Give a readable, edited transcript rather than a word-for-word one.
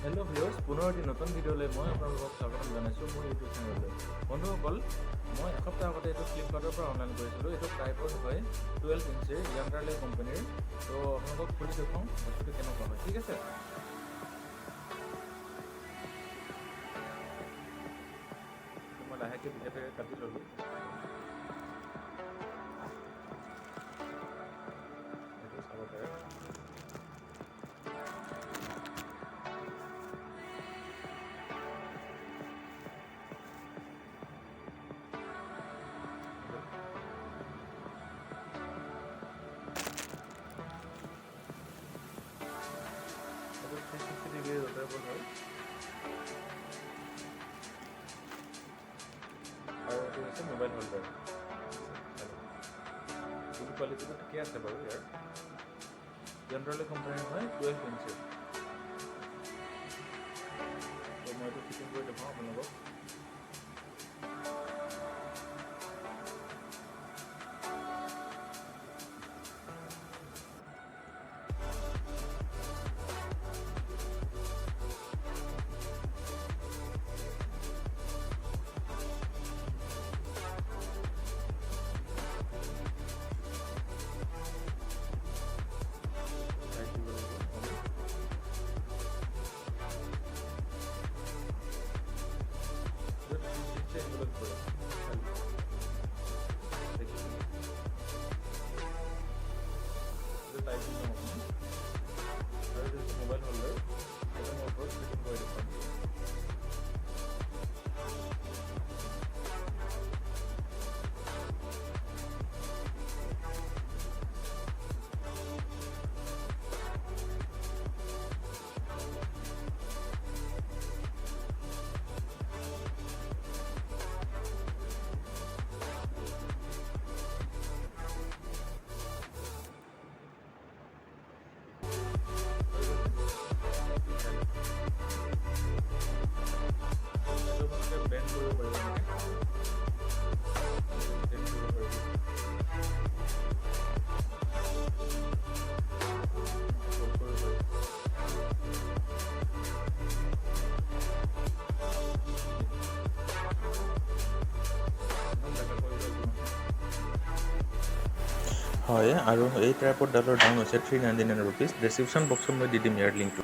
Hello' viewers, পুনৰ এটি নতুন ভিডিঅ'লৈ মই আপোনালোকক স্বাগতম জনাইছোঁ মোৰ ইউটিউব চেনেললৈ। বন্ধুসকল, মই এসপ্তাহ আগতে এইটো ফ্লিপকাৰ্টৰ পৰা অনলাইন কৰিছিলোঁ। এইটো ট্ৰাইপড হয় 12 ইঞ্চিৰ য়াণ্ডাৰলে কোম্পানীৰ। তো আপোনালোকক খুলি দেখুৱাওঁ বস্তুটো কেনেকুৱা হয়, ঠিক আছে। মই লাহেকৈ ভিডিঅ'টো কাটি ল'লোঁ। সেইটো চাব পাৰে। সেইটো 360 ডিগ্ৰী ৰটাৰেবল হয় আৰু এইটো হৈছে মোবাইল হোল্ডাৰ। বিল কোৱালিটিটো ঠিকে আছে বাৰু ইয়াৰ। য়াণ্ডাৰলে কোম্পানীৰ হয় 12 ইঞ্চিৰ। তো মই এইটো ফিটিং কৰি দেখাওঁ আপোনালোকক। মোবাইল হোল্ডাৰ সেইটো মই ওপৰত ফিটিং কৰি দেখুৱাম। বেণ্ড কৰিব পাৰিব মানে বেণ্ড কৰিব পাৰিব। হয়, আৰু এই ট্ৰাইপডডালৰ দাম হৈছে 399 ৰুপিজ। ডেছক্ৰিপশ্যন বক্সত মই দি দিম ইয়াৰ লিংকটো।